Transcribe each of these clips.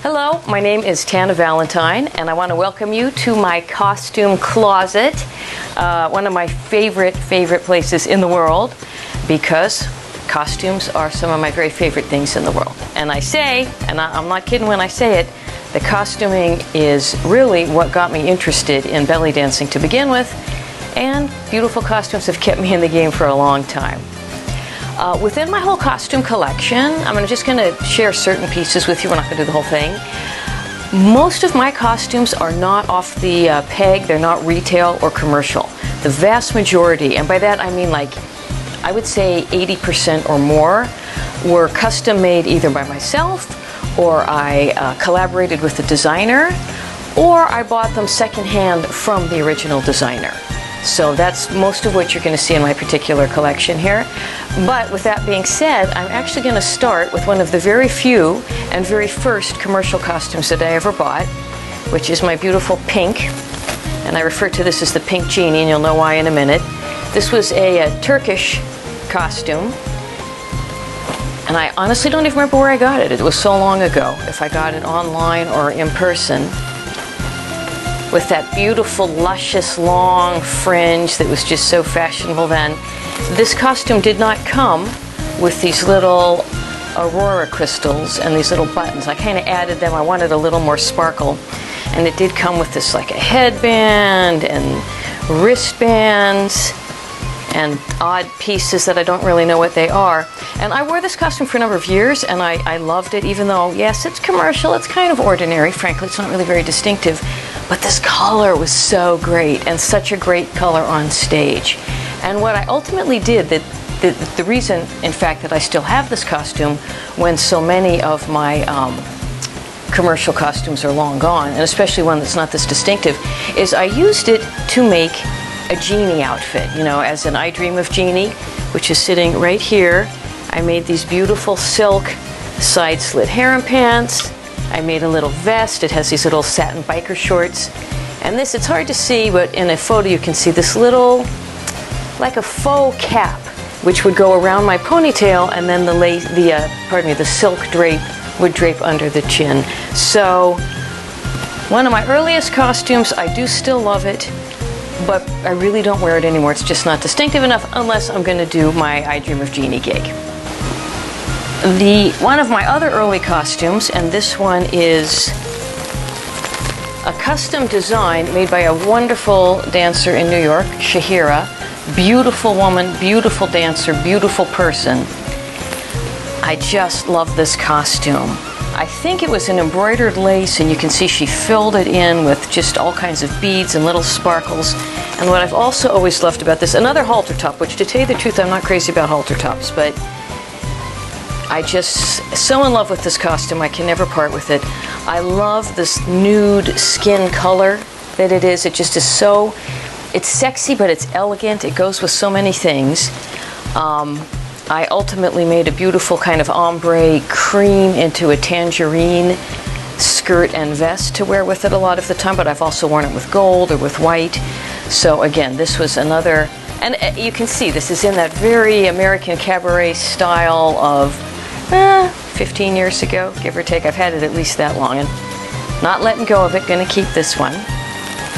Hello, my name is Tanna Valentine, and I want to welcome you to my costume closet, one of my favorite places in the world, because costumes are some of my very favorite things in the world. And I say, and I'm not kidding when I say it, the costuming is really what got me interested in belly dancing to begin with, and beautiful costumes have kept me in the game for a long time. Within my whole costume collection, I'm just going to share certain pieces with you. We're not going to do the whole thing. Most of my costumes are not off the peg. They're not retail or commercial. The vast majority, and by that I mean like, I would say 80% or more, were custom made either by myself, or I collaborated with the designer, or I bought them secondhand from the original designer. So that's most of what you're going to see in my particular collection here. But with that being said, I'm actually going to start with one of the very few and very first commercial costumes that I ever bought, which is my beautiful pink. And I refer to this as the pink Genie, and you'll know why in a minute. This was a Turkish costume. And I honestly don't even remember where I got it. It was so long ago, if I got it online or in person. With that beautiful, luscious, long fringe that was just so fashionable then. This costume did not come with these little aurora crystals and these little buttons. I kind of added them. I wanted a little more sparkle. And it did come with this like a headband and wristbands and odd pieces that I don't really know what they are. And I wore this costume for a number of years, and I loved it, even though, yes, it's commercial, it's kind of ordinary, frankly, it's not really very distinctive. But this color was so great, and such a great color on stage. And what I ultimately did, the reason, in fact, that I still have this costume when so many of my commercial costumes are long gone, and especially one that's not this distinctive, is I used it to make a Genie outfit, you know, as in I Dream of Genie, which is sitting right here. I made these beautiful silk side slit harem pants. I made a little vest. It has these little satin biker shorts. And this, it's hard to see, but in a photo you can see this little, like a faux cap, which would go around my ponytail, and then the silk drape would drape under the chin. So, one of my earliest costumes, I do still love it, but I really don't wear it anymore. It's just not distinctive enough unless I'm going to do my I Dream of Genie gig. One of my other early costumes, and this one is a custom design made by a wonderful dancer in New York, Shahira. Beautiful woman, beautiful dancer, beautiful person. I just love this costume. I think it was an embroidered lace, and you can see she filled it in with just all kinds of beads and little sparkles. And what I've also always loved about this, another halter top, which to tell you the truth, I'm not crazy about halter tops, but I just so in love with this costume, I can never part with it. I love this nude skin color that it is. It just is so, it's sexy, but it's elegant. It goes with so many things. I ultimately made a beautiful kind of ombre cream into a tangerine skirt and vest to wear with it a lot of the time, but I've also worn it with gold or with white. So again, this was another, and you can see this is in that very American cabaret style of 15 years ago, give or take. I've had it at least that long, and not letting go of it, gonna keep this one.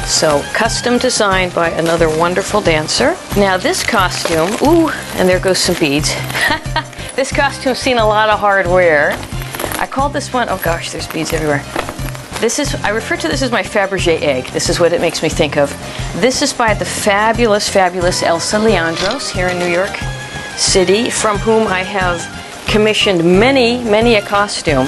So, custom designed by another wonderful dancer. Now this costume, ooh, and there goes some beads. This costume's seen a lot of hard wear. I called this one, oh gosh, there's beads everywhere. I refer to this as my Fabergé egg. This is what it makes me think of. This is by the fabulous Elsa Leandro here in New York City, from whom I have commissioned many a costume.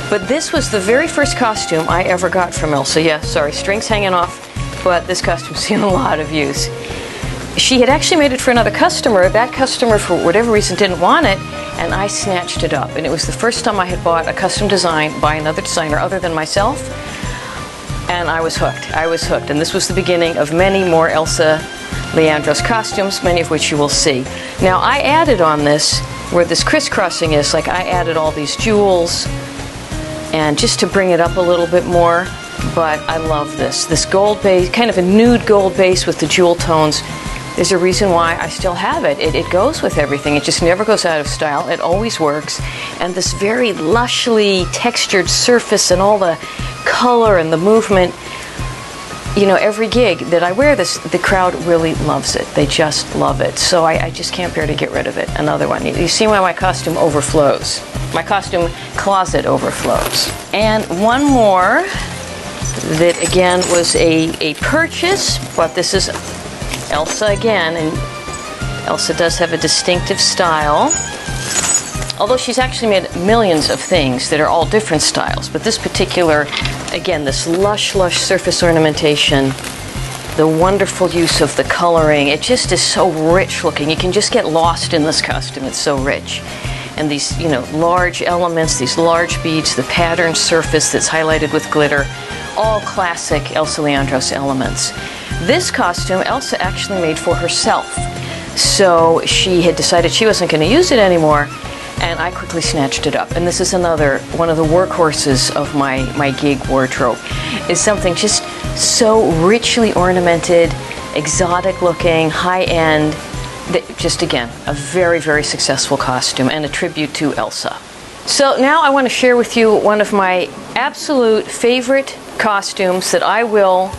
But this was the very first costume I ever got from Elsa. Yeah, sorry, strings hanging off, but this costume's seen a lot of use. She had actually made it for another customer. That customer, for whatever reason, didn't want it, and I snatched it up. And it was the first time I had bought a custom design by another designer other than myself, and I was hooked. I was hooked, and this was the beginning of many more Elsa Leandro's costumes, many of which you will see. Now, I added on this, where this crisscrossing is, like I added all these jewels, and just to bring it up a little bit more, but I love this gold base, kind of a nude gold base with the jewel tones, There's a reason why I still have it. It goes with everything. It just never goes out of style. It always works. And this very lushly textured surface and all the color and the movement, you know, every gig that I wear this, the crowd really loves it. They just love it. So I just can't bear to get rid of it. Another one. You see why my costume overflows. My costume closet overflows. And one more that again was a purchase, but this is Elsa again, and Elsa does have a distinctive style. Although she's actually made millions of things that are all different styles, but this particular, again, this lush surface ornamentation, the wonderful use of the coloring, it just is so rich looking. You can just get lost in this costume. It's so rich. And these, you know, large elements, these large beads, the patterned surface that's highlighted with glitter, all classic Elsa Leandro's elements. This costume Elsa actually made for herself. So she had decided she wasn't going to use it anymore, and I quickly snatched it up. And this is another one of the workhorses of my gig wardrobe. It's something just so richly ornamented, exotic looking, high end, that just again, a very successful costume and a tribute to Elsa. So now I want to share with you one of my absolute favorite costumes that I will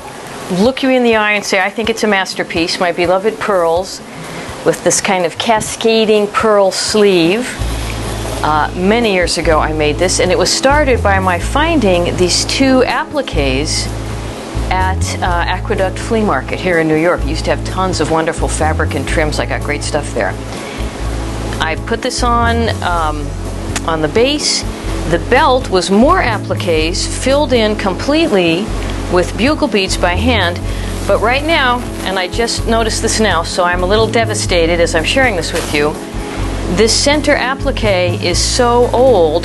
look you in the eye and say, I think it's a masterpiece. My beloved pearls with this kind of cascading pearl sleeve. Many years ago I made this, and it was started by my finding these two appliques at Aqueduct Flea Market here in New York. I used to have tons of wonderful fabric and trims. I got great stuff there. I put this on the base. The belt was more appliques filled in completely with bugle beads by hand. But right now, and I just noticed this now, so I'm a little devastated as I'm sharing this with you, this center applique is so old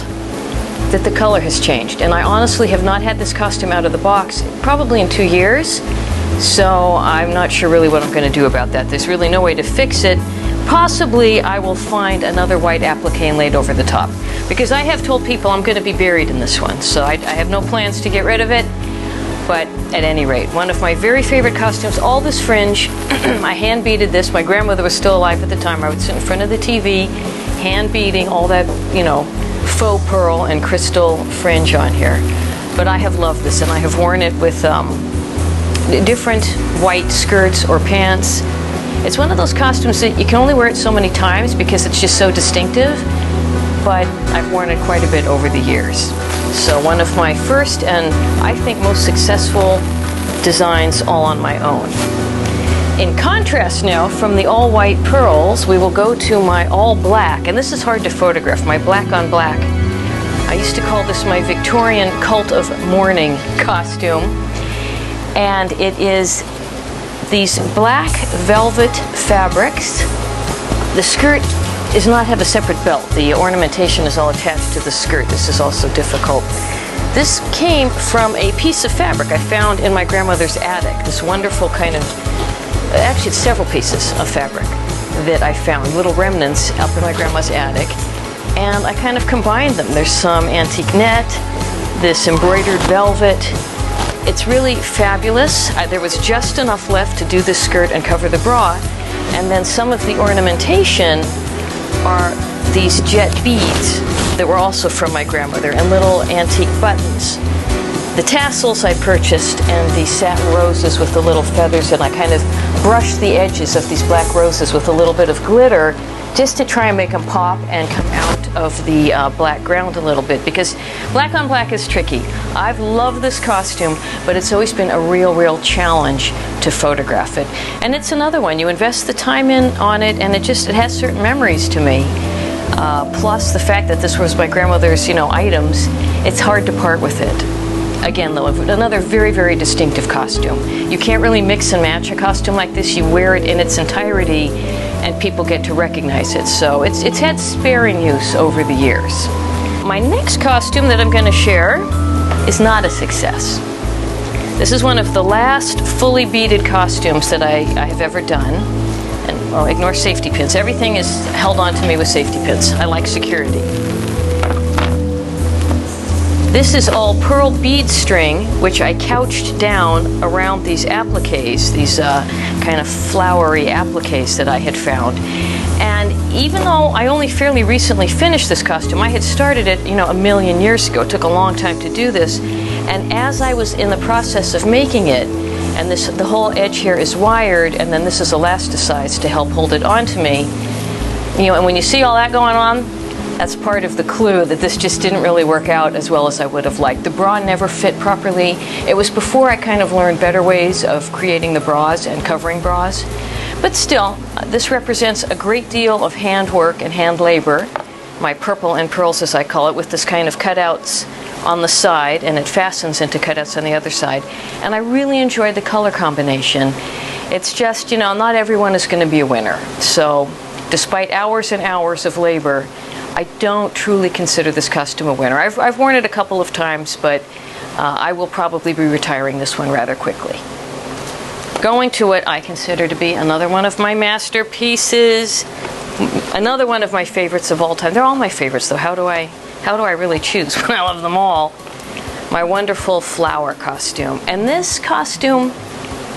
that the color has changed. And I honestly have not had this costume out of the box probably in 2 years. So I'm not sure really what I'm going to do about that. There's really no way to fix it. Possibly I will find another white applique and lay it over the top. Because I have told people I'm going to be buried in this one. So I have no plans to get rid of it. But at any rate, one of my very favorite costumes, all this fringe. I hand beaded this. My grandmother was still alive at the time. I would sit in front of the TV, hand beading all that, you know, faux pearl and crystal fringe on here. But I have loved this, and I have worn it with different white skirts or pants. It's one of those costumes that you can only wear it so many times because it's just so distinctive, but I've worn it quite a bit over the years. So one of my first and I think most successful designs all on my own. In contrast now, from the all white pearls, we will go to my all black, and this is hard to photograph, my black on black. I used to call this my Victorian cult of mourning costume, and it is these black velvet fabrics. The skirt does not have a separate belt. The ornamentation is all attached to the skirt. This is also difficult. This came from a piece of fabric I found in my grandmother's attic. This wonderful kind of, actually it's several pieces of fabric that I found, little remnants up in my grandma's attic. And I kind of combined them. There's some antique net, this embroidered velvet. It's really fabulous. There was just enough left to do the skirt and cover the bra. And then some of the ornamentation are these jet beads that were also from my grandmother, and little antique buttons. The tassels I purchased, and the satin roses with the little feathers, and I kind of brushed the edges of these black roses with a little bit of glitter just to try and make them pop and come out of the black ground a little bit, because black on black is tricky. I've loved this costume, but it's always been a real challenge to photograph it. And it's another one, you invest the time in on it, and it has certain memories to me. Plus the fact that this was my grandmother's, items, it's hard to part with it. Again, though, another very distinctive costume. You can't really mix and match a costume like this. You wear it in its entirety and people get to recognize it. So it's had sparing use over the years. My next costume that I'm going to share is not a success. This is one of the last fully beaded costumes that I have ever done. And ignore safety pins. Everything is held on to me with safety pins. I like security. This is all pearl bead string, which I couched down around these appliques, these kind of flowery appliques that I had found. And even though I only fairly recently finished this costume, I had started it, a million years ago. It took a long time to do this. And as I was in the process of making it, and the whole edge here is wired, and then this is elasticized to help hold it onto me, and when you see all that going on, that's part of the clue that this just didn't really work out as well as I would have liked. The bra never fit properly. It was before I kind of learned better ways of creating the bras and covering bras. But still, this represents a great deal of handwork and hand labor. My purple and pearls, as I call it, with this kind of cutouts on the side, and it fastens into cutouts on the other side. And I really enjoyed the color combination. It's just, not everyone is going to be a winner. So despite hours and hours of labor, I don't truly consider this costume a winner. I've worn it a couple of times, but I will probably be retiring this one rather quickly. Going to what I consider to be another one of my masterpieces, another one of my favorites of all time. They're all my favorites, though. How do I really choose when I love them all? My wonderful flower costume. And this costume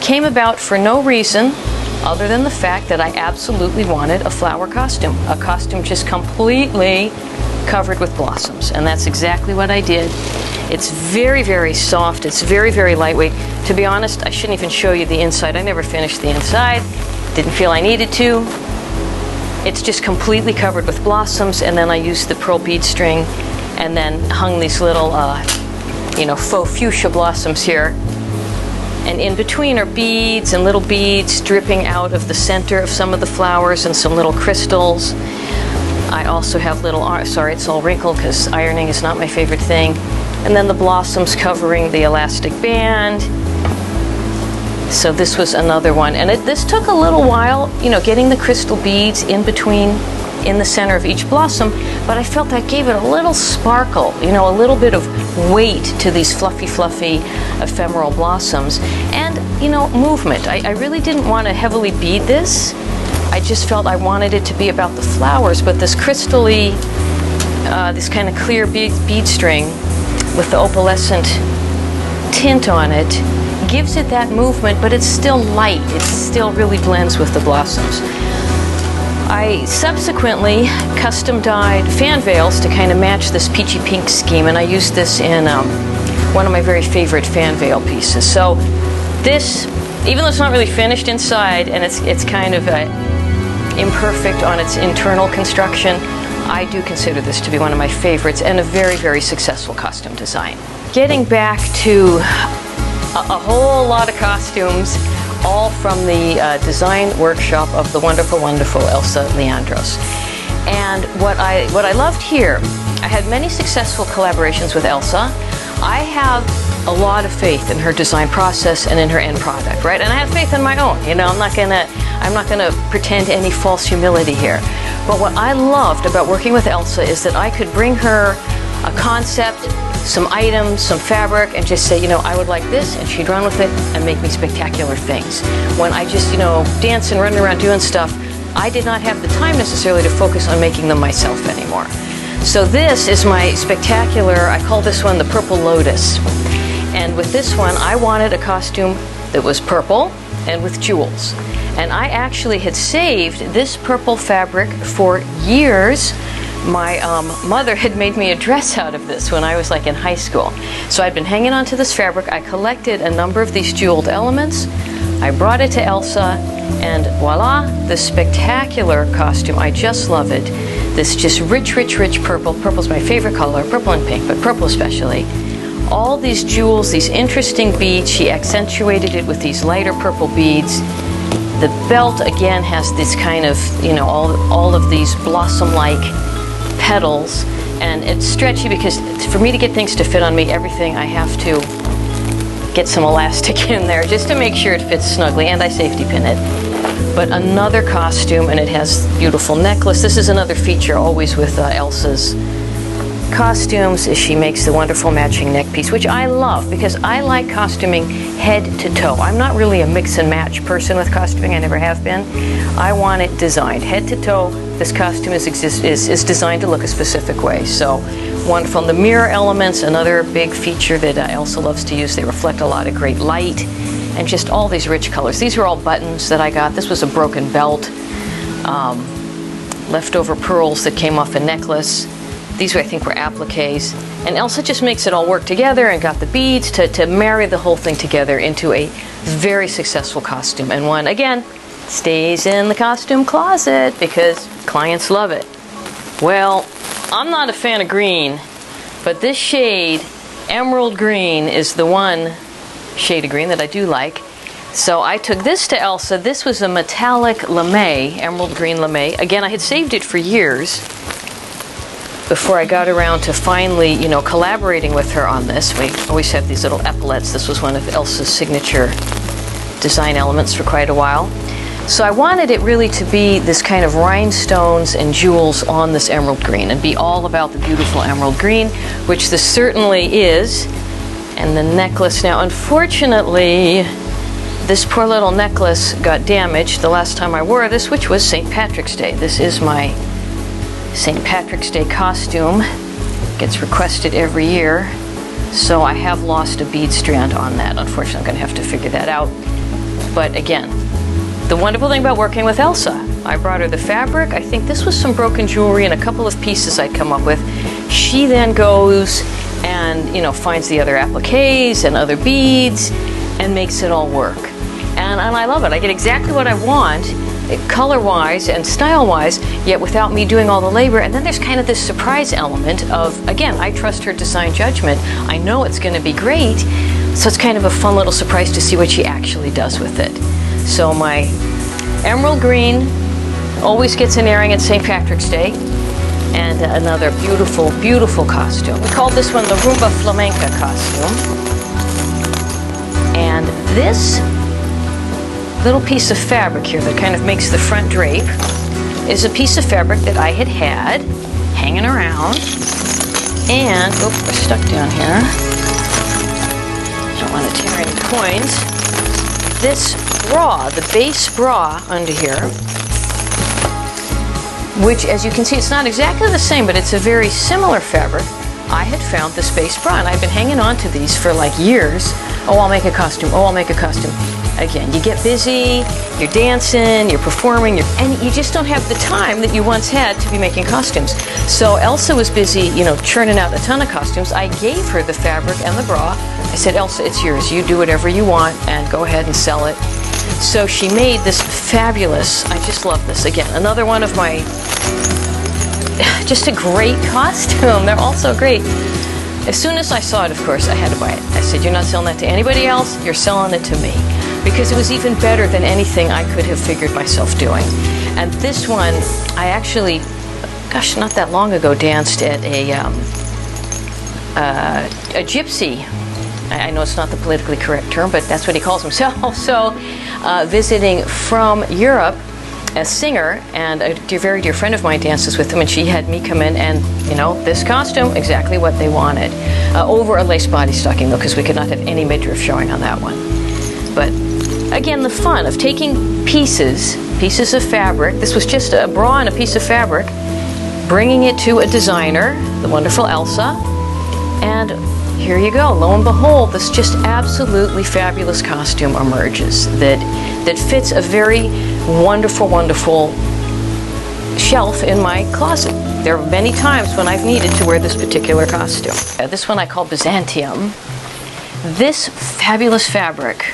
came about for no reason other than the fact that I absolutely wanted a flower costume. A costume just completely covered with blossoms. And that's exactly what I did. It's very, very soft. It's very, very lightweight. To be honest, I shouldn't even show you the inside. I never finished the inside. Didn't feel I needed to. It's just completely covered with blossoms, and then I used the pearl bead string and then hung these little, faux fuchsia blossoms here. And in between are beads and little beads dripping out of the center of some of the flowers and some little crystals. I also have little, sorry, it's all wrinkled because ironing is not my favorite thing. And then the blossoms covering the elastic band. So this was another one. And this took a little while, getting the crystal beads in between, in the center of each blossom, but I felt that gave it a little sparkle, a little bit of weight to these fluffy, ephemeral blossoms. And, movement. I really didn't want to heavily bead this. I just felt I wanted it to be about the flowers, but this crystally, this kind of clear bead string with the opalescent tint on it gives it that movement, but it's still light. It still really blends with the blossoms. I subsequently custom dyed fan veils to kind of match this peachy pink scheme, and I used this in one of my very favorite fan veil pieces. So this, even though it's not really finished inside and it's kind of imperfect on its internal construction, I do consider this to be one of my favorites and a very, very successful costume design. Getting back to a whole lot of costumes, all from the design workshop of the wonderful Elsa Leandros. And what I loved here, I had many successful collaborations with Elsa. I have a lot of faith in her design process and in her end product, right? And I have faith in my own. I'm not gonna pretend any false humility here. But what I loved about working with Elsa is that I could bring her a concept, some items, some fabric, and just say, I would like this, and she'd run with it and make me spectacular things. When I just, dance and run around doing stuff, I did not have the time necessarily to focus on making them myself anymore. So this is my spectacular, I call this one the Purple Lotus. And with this one, I wanted a costume that was purple and with jewels. And I actually had saved this purple fabric for years. My mother had made me a dress out of this when I was in high school. So I'd been hanging on to this fabric. I collected a number of these jeweled elements. I brought it to Elsa, and voila, this spectacular costume. I just love it. This just rich purple. Purple's my favorite color, purple and pink, but purple especially. All these jewels, these interesting beads. She accentuated it with these lighter purple beads. The belt, again, has this kind of, all of these blossom-like petals, and it's stretchy because for me to get things to fit on me, everything I have to get some elastic in there just to make sure it fits snugly, and I safety pin it. But another costume, and it has beautiful necklace. This is another feature always with Elsa's costumes, is she makes the wonderful matching neck piece, which I love because I like costuming head to toe. I'm not really a mix and match person with costuming. I never have been. I want it designed head to toe, This costume is designed to look a specific way. So wonderful. And the mirror elements, another big feature that Elsa loves to use. They reflect a lot of great light and just all these rich colors. These are all buttons that I got. This was a broken belt, leftover pearls that came off a necklace. These, I think, were appliques. And Elsa just makes it all work together and got the beads to marry the whole thing together into a very successful costume. And one, again, stays in the costume closet because clients love it. Well, I'm not a fan of green, but this shade, emerald green, is the one shade of green that I do like. So I took this to Elsa. This was a metallic lame, emerald green lame. Again, I had saved it for years before I got around to finally, collaborating with her on this. We always have these little epaulets. This was one of Elsa's signature design elements for quite a while. So I wanted it really to be this kind of rhinestones and jewels on this emerald green and be all about the beautiful emerald green, which this certainly is. And the necklace now, unfortunately, this poor little necklace got damaged the last time I wore this, which was St. Patrick's Day. This is my St. Patrick's Day costume. Gets requested every year. So I have lost a bead strand on that. Unfortunately, I'm going to have to figure that out. But again, the wonderful thing about working with Elsa, I brought her the fabric. I think this was some broken jewelry and a couple of pieces I'd come up with. She then goes and, finds the other appliques and other beads and makes it all work. And I love it. I get exactly what I want, color-wise and style-wise, yet without me doing all the labor. And then there's kind of this surprise element of, again, I trust her design judgment. I know it's going to be great, so it's kind of a fun little surprise to see what she actually does with it. So my emerald green always gets an airing at St. Patrick's Day, and another beautiful, beautiful costume. We called this one the Rumba Flamenco costume. And this little piece of fabric here that kind of makes the front drape is a piece of fabric that I had hanging around. And, we're stuck down here. Don't want to tear any coins. This bra, the base bra under here, which, as you can see, it's not exactly the same, but it's a very similar fabric. I had found this base bra, and I've been hanging on to these for like years. Oh, I'll make a costume. Oh, I'll make a costume. Again, you get busy, you're dancing, you're performing, and you just don't have the time that you once had to be making costumes. So Elsa was busy, churning out a ton of costumes. I gave her the fabric and the bra. I said, Elsa, it's yours. You do whatever you want and go ahead and sell it. So she made this fabulous, I just love this. Again, another one of my, just a great costume. They're all so great. As soon as I saw it, of course, I had to buy it. I said, you're not selling that to anybody else, you're selling it to me. Because it was even better than anything I could have figured myself doing. And this one, I actually, not that long ago, danced at a gypsy. I know it's not the politically correct term, but that's what he calls himself. So, visiting from Europe, a singer, and a very dear friend of mine dances with him, and she had me come in and, this costume, exactly what they wanted. Over a lace body stocking, though, because we could not have any midriff showing on that one. But again, the fun of taking pieces of fabric. This was just a bra and a piece of fabric, bringing it to a designer, the wonderful Elsa, and here you go. Lo and behold, this just absolutely fabulous costume emerges that fits a very wonderful, wonderful shelf in my closet. There are many times when I've needed to wear this particular costume. This one I call Byzantium. This fabulous fabric,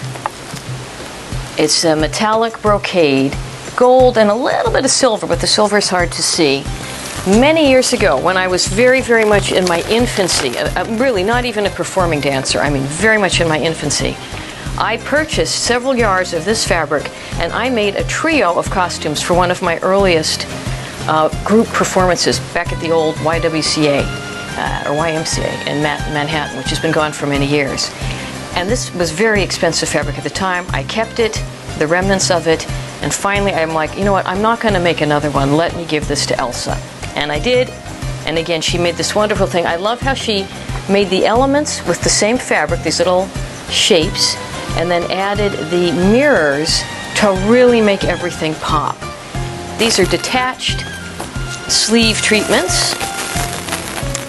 it's a metallic brocade, gold and a little bit of silver, but the silver is hard to see. Many years ago, when I was very, very much in my infancy, really not even a performing dancer, I mean very much in my infancy, I purchased several yards of this fabric and I made a trio of costumes for one of my earliest group performances back at the old YWCA or YMCA in Manhattan, which has been gone for many years. And this was very expensive fabric at the time. I kept it, the remnants of it, and finally I'm like, you know what, I'm not going to make another one. Let me give this to Elsa. And I did, and again, she made this wonderful thing. I love how she made the elements with the same fabric, these little shapes, and then added the mirrors to really make everything pop. These are detached sleeve treatments,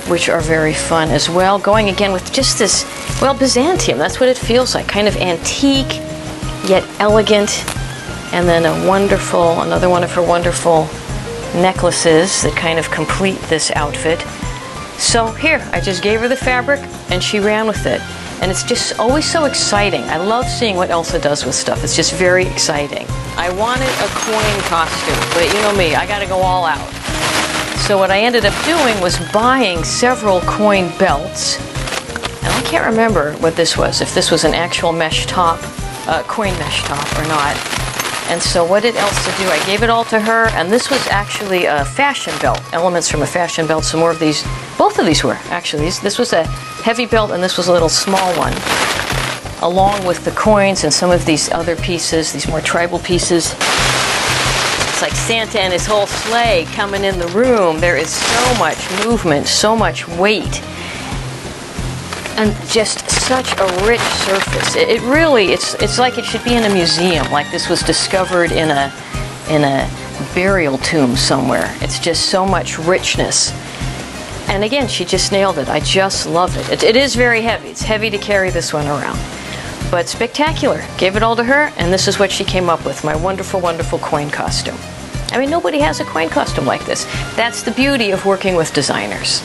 which are very fun as well. Going again with just this, well, Byzantium, that's what it feels like, kind of antique, yet elegant. And then another one of her wonderful necklaces that kind of complete this outfit. So here, I just gave her the fabric and she ran with it. And it's just always so exciting. I love seeing what Elsa does with stuff. It's just very exciting. I wanted a coin costume, but you know me, I gotta go all out. So what I ended up doing was buying several coin belts. And I can't remember what this was, if this was an actual mesh top, coin mesh top or not. And so what did Elsa do? I gave it all to her, and this was actually a fashion belt, elements from a fashion belt. Some more of these, both of these were actually. This was a heavy belt, and this was a little small one, along with the coins and some of these other pieces, these more tribal pieces. It's like Santa and his whole sleigh coming in the room. There is so much movement, so much weight, and just such a rich surface. It really, it's like it should be in a museum, like this was discovered in a burial tomb somewhere. It's just so much richness. And again, she just nailed it. I just love it. It is very heavy. It's heavy to carry this one around, but spectacular. Gave it all to her, and this is what she came up with, my wonderful, wonderful coin costume. I mean, nobody has a coin costume like this. That's the beauty of working with designers.